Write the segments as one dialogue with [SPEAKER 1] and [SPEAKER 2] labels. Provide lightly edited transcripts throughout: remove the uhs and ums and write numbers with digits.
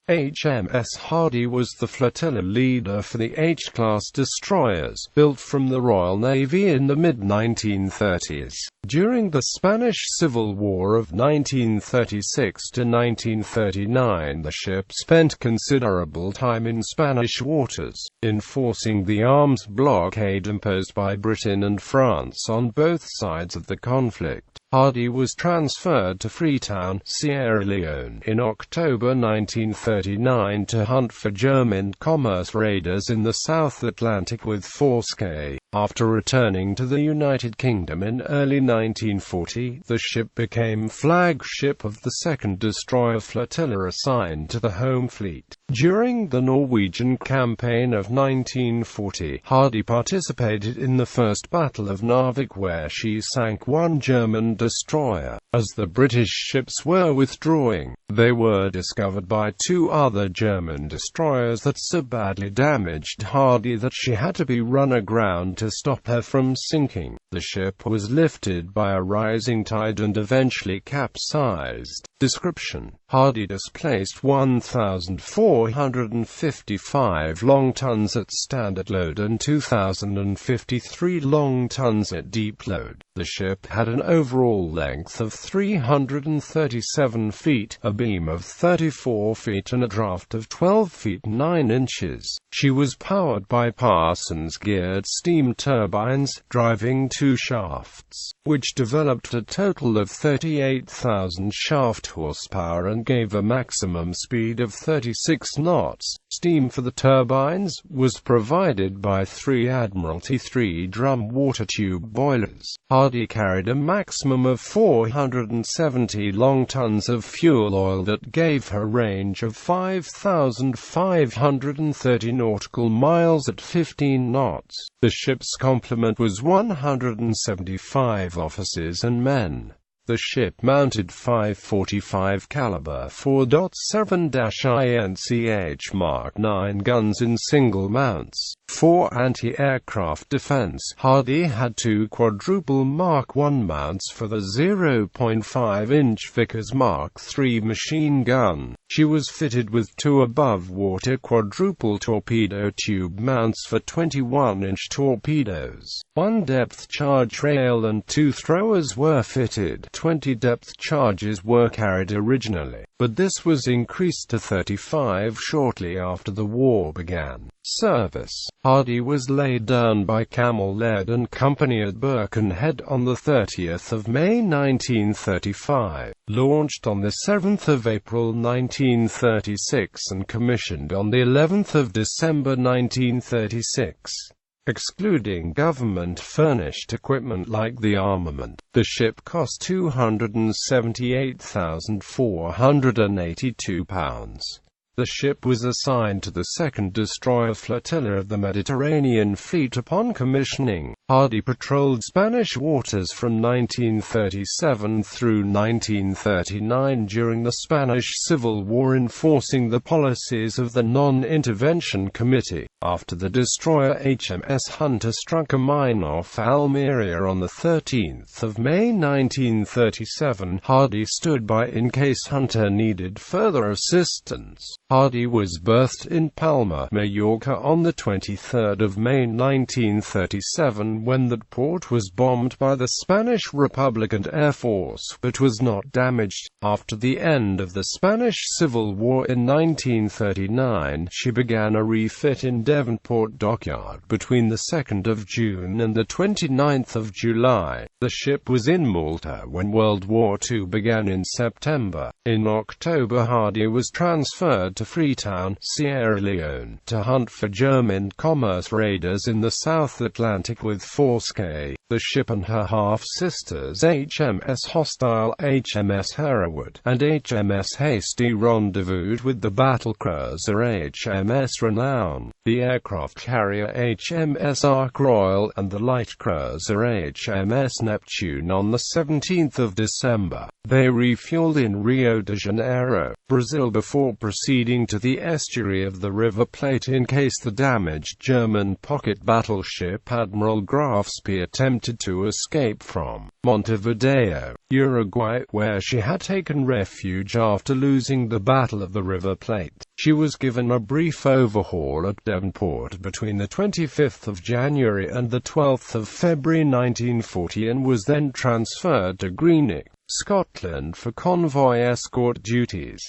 [SPEAKER 1] HMS Hardy was the flotilla leader for the H-class destroyers, built from the Royal Navy in the mid-1930s. During the Spanish Civil War of 1936 to 1939, the ship spent considerable time in Spanish waters, enforcing the arms blockade imposed by Britain and France on both sides of the conflict. Hardy was transferred to Freetown, Sierra Leone, in October 1939 to hunt for German commerce raiders in the South Atlantic with Force K. After returning to the United Kingdom in early 1940, the ship became flagship of the second Destroyer Flotilla assigned to the home fleet. During the Norwegian campaign of 1940, Hardy participated in the First Battle of Narvik, where she sank one German destroyer. As the British ships were withdrawing, they were discovered by two other German destroyers that so badly damaged Hardy that she had to be run aground to stop her from sinking. The ship was lifted by a rising tide and eventually capsized. Description: Hardy displaced 1,455 long tons at standard load and 2,053 long tons at deep load. The ship had an overall length of 337 feet, a beam of 34 feet and a draft of 12 feet 9 inches. She was powered by Parsons-geared steam turbines, driving two shafts, which developed a total of 38,000 shaft horsepower and gave a maximum speed of 36 knots. Steam for the turbines was provided by three Admiralty 3-drum water tube boilers. Hardy carried a maximum of 470 long tons of fuel oil that gave her a range of 5,530 nautical miles at 15 knots. The ship's complement was 175 officers and men. The ship mounted 5.45 caliber 4.7-INCH Mark 9 guns in single mounts. For anti-aircraft defense, Hardy had two quadruple Mark 1 mounts for the 0.5-inch Vickers Mark 3 machine gun. She was fitted with two above-water quadruple torpedo tube mounts for 21-inch torpedoes. One depth charge rail and two throwers were fitted. 20 depth charges were carried originally, but this was increased to 35 shortly after the war began. Service: Hardy was laid down by Camel Lead and Company at Birkenhead on the 30th of May 1935, launched on the 7th of April 1936 and commissioned on the 11th of December 1936. Excluding government-furnished equipment like the armament, the ship cost £278,482. The ship was assigned to the second Destroyer Flotilla of the Mediterranean Fleet upon commissioning. Hardy patrolled Spanish waters from 1937 through 1939 during the Spanish Civil War, enforcing the policies of the Non-Intervention Committee. After the destroyer HMS Hunter struck a mine off Almeria on the 13th of May 1937, Hardy stood by in case Hunter needed further assistance. Hardy was berthed in Palma, Mallorca on the 23rd of May 1937 when that port was bombed by the Spanish Republican Air Force, but was not damaged. After the end of the Spanish Civil War in 1939, she began a refit in Devonport Dockyard between the 2nd of June and the 29th of July. The ship was in Malta when World War II began in September. In October, Hardy was transferred to Freetown, Sierra Leone, to hunt for German commerce raiders in the South Atlantic with Force K. The ship and her half-sisters HMS Hostile, HMS Hereward, and HMS Hasty rendezvoused with the battlecruiser HMS Renown, the aircraft carrier HMS Ark Royal, and the light cruiser HMS Neptune on the 17th of December. They refueled in Rio de Janeiro, Brazil before proceeding to the estuary of the River Plate in case the damaged German pocket battleship Admiral Graf Spee attempted to escape from Montevideo, Uruguay, where she had taken refuge after losing the Battle of the River Plate. She was given a brief overhaul at Devonport between the 25th of January and the 12th of February 1940 and was then transferred to Greenock, Scotland for convoy escort duties.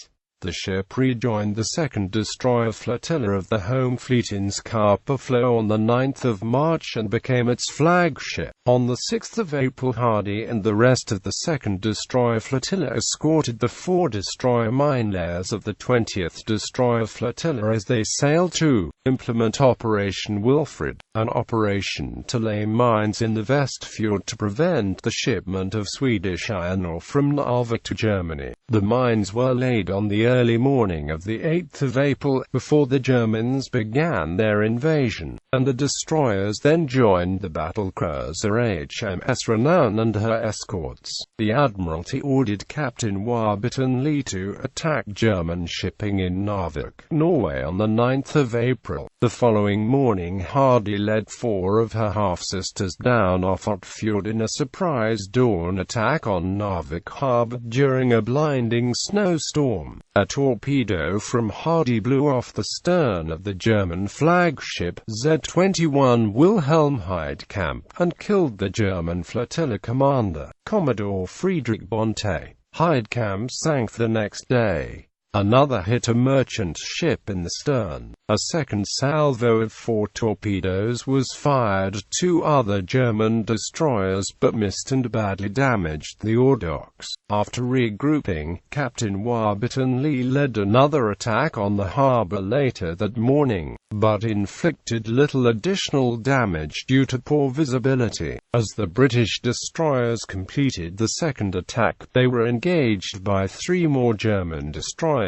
[SPEAKER 1] The ship rejoined the 2nd Destroyer Flotilla of the Home Fleet in Scapa Flow on the 9th of March and became its flagship. On the 6th of April, Hardy and the rest of the 2nd Destroyer Flotilla escorted the 4 destroyer mine layers of the 20th Destroyer Flotilla as they sailed to implement Operation Wilfred, an operation to lay mines in the Vestfjord to prevent the shipment of Swedish iron ore from Narvik to Germany. The mines were laid on the early morning of the 8th of April, before the Germans began their invasion, and the destroyers then joined the battle cruiser HMS Renown and her escorts. The Admiralty ordered Captain Warburton Lee to attack German shipping in Narvik, Norway on the 9th of April. The following morning, Hardy led 4 of her half-sisters down Ofotfjord in a surprise dawn attack on Narvik harbour during a blinding snowstorm. A torpedo from Hardy blew off the stern of the German flagship Z-21 Wilhelm Heidkamp and killed the German flotilla commander, Commodore Friedrich Bonte. Heidkamp sank the next day. Another hit a merchant ship in the stern. A second salvo of 4 torpedoes was fired at 2 other German destroyers but missed and badly damaged the ore docks. After regrouping, Captain Warburton Lee led another attack on the harbour later that morning, but inflicted little additional damage due to poor visibility. As the British destroyers completed the second attack, they were engaged by 3 more German destroyers.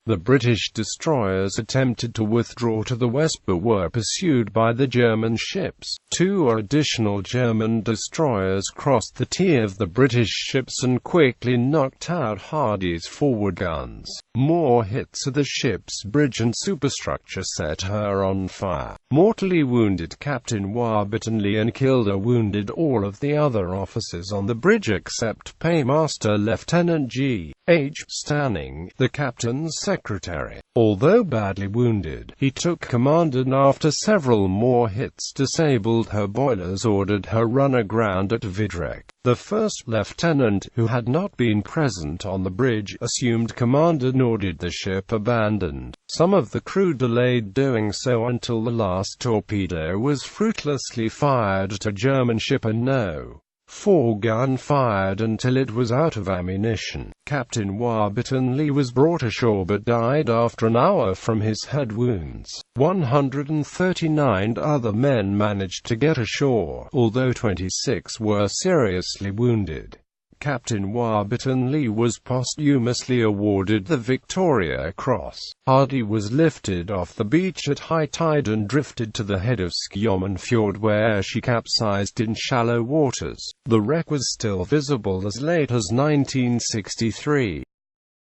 [SPEAKER 1] The British destroyers attempted to withdraw to the west but were pursued by the German ships. 2 additional German destroyers crossed the tier of the British ships and quickly knocked out Hardy's forward guns. More hits at the ship's bridge and superstructure set her on fire, mortally wounded Captain Warburton Lee and killed or wounded all of the other officers on the bridge except Paymaster Lieutenant G. H. Stanning, the captain's secretary. Although badly wounded, he took command and after several more hits disabled her boilers, ordered her run aground at Vidrek. The first lieutenant, who had not been present on the bridge, assumed command and ordered the ship abandoned. Some of the crew delayed doing so until the last torpedo was fruitlessly fired at a German ship and no 4-gun fired until it was out of ammunition. Captain Warburton Lee was brought ashore but died after an hour from his head wounds. 139 other men managed to get ashore, although 26 were seriously wounded. Captain Warburton Lee was posthumously awarded the Victoria Cross. Hardy was lifted off the beach at high tide and drifted to the head of Skjomen Fjord where she capsized in shallow waters. The wreck was still visible as late as 1963.